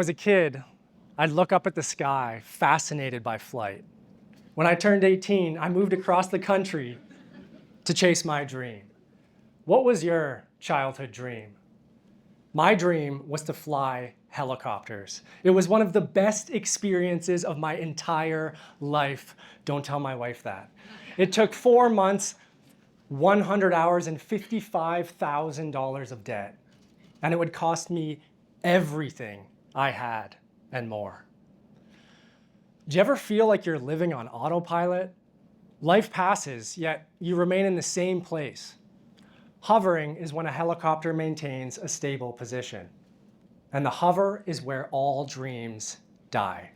As a kid, I'd look up at the sky, fascinated by flight. When I turned 18, I moved across the country to chase my dream. What was your childhood dream? My dream was to fly helicopters. It was one of the best experiences of my entire life. Don't tell my wife that. It took 4 months, 100 hours, and $55,000 of debt. And it would cost me everything I had and more. Do you ever feel like you're living on autopilot? Life passes, yet you remain in the same place. Hovering is when a helicopter maintains a stable position. And the hover is where all dreams die.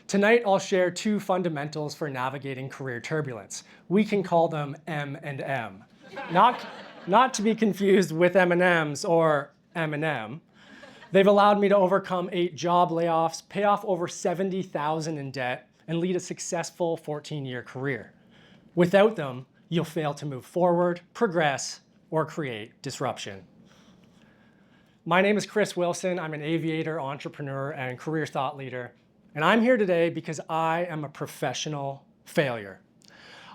Tonight, I'll share 2 fundamentals for navigating career turbulence. We can call them M and M. Not to be confused with M&Ms or M&M. They've allowed me to overcome 8 job layoffs, pay off over $70,000 in debt, and lead a successful 14-year career. Without them, you'll fail to move forward, progress, or create disruption. My name is Chris Wilson. I'm an aviator, entrepreneur, and career thought leader. And I'm here today because I am a professional failure.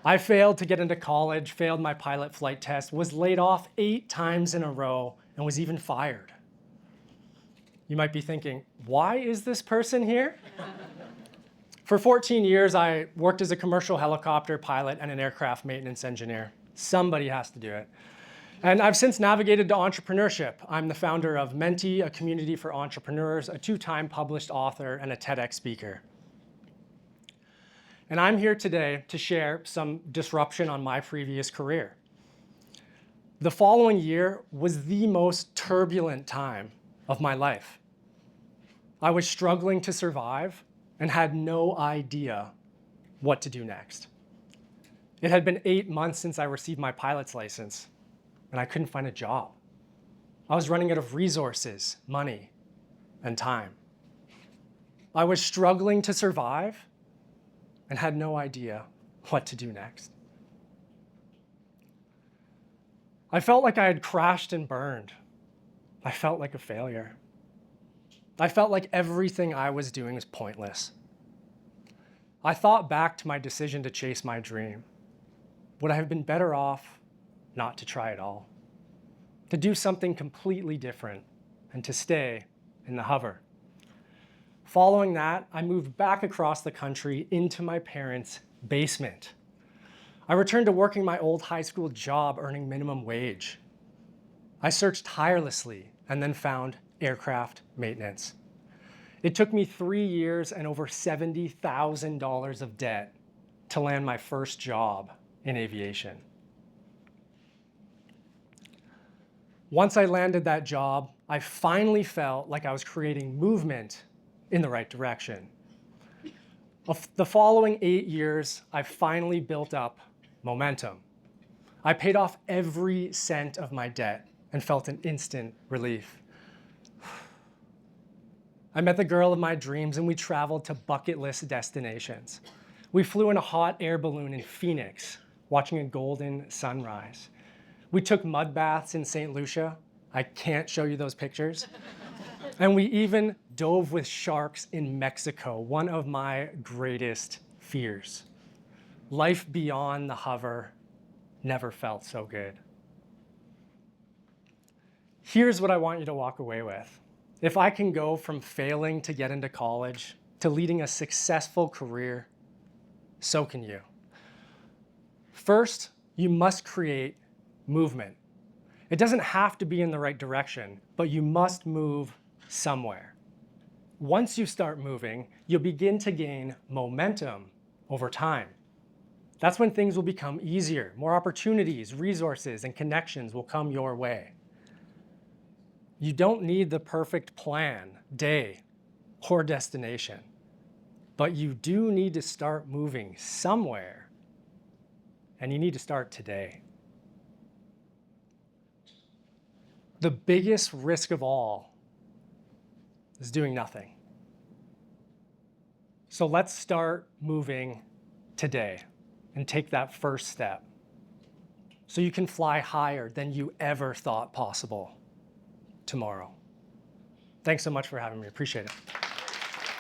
I failed to get into college, failed my pilot flight test, was laid off 8 times in a row, and was even fired. You might be thinking, why is this person here? For 14 years, I worked as a commercial helicopter pilot and an aircraft maintenance engineer. Somebody has to do it. And I've since navigated to entrepreneurship. I'm the founder of Menti, a community for entrepreneurs, a 2-time published author, and a TEDx speaker. And I'm here today to share some disruption on my previous career. The following year was the most turbulent time of my life. I was struggling to survive and had no idea what to do next. It had been 8 months since I received my pilot's license, and I couldn't find a job. I was running out of resources, money, and time. I was struggling to survive and had no idea what to do next. I felt like I had crashed and burned. I felt like a failure. I felt like everything I was doing was pointless. I thought back to my decision to chase my dream. Would I have been better off not to try at all? To do something completely different and to stay in the hover. Following that, I moved back across the country into my parents' basement. I returned to working my old high school job earning minimum wage. I searched tirelessly and then found aircraft maintenance. It took me 3 years and over $70,000 of debt to land my first job in aviation. Once I landed that job, I finally felt like I was creating movement in the right direction. Of the following 8 years, I finally built up momentum. I paid off every cent of my debt and felt an instant relief. I met the girl of my dreams and we traveled to bucket list destinations. We flew in a hot air balloon in Phoenix, watching a golden sunrise. We took mud baths in St. Lucia. I can't show you those pictures. And we even dove with sharks in Mexico, one of my greatest fears. Life beyond the hover never felt so good. Here's what I want you to walk away with. If I can go from failing to get into college to leading a successful career, so can you. First, you must create movement. It doesn't have to be in the right direction, but you must move somewhere. Once you start moving, you'll begin to gain momentum over time. That's when things will become easier. More opportunities, resources, and connections will come your way. You don't need the perfect plan, day, or destination, but you do need to start moving somewhere, and you need to start today. The biggest risk of all is doing nothing. So let's start moving today and take that first step so you can fly higher than you ever thought possible tomorrow. Thanks so much for having me. Appreciate it.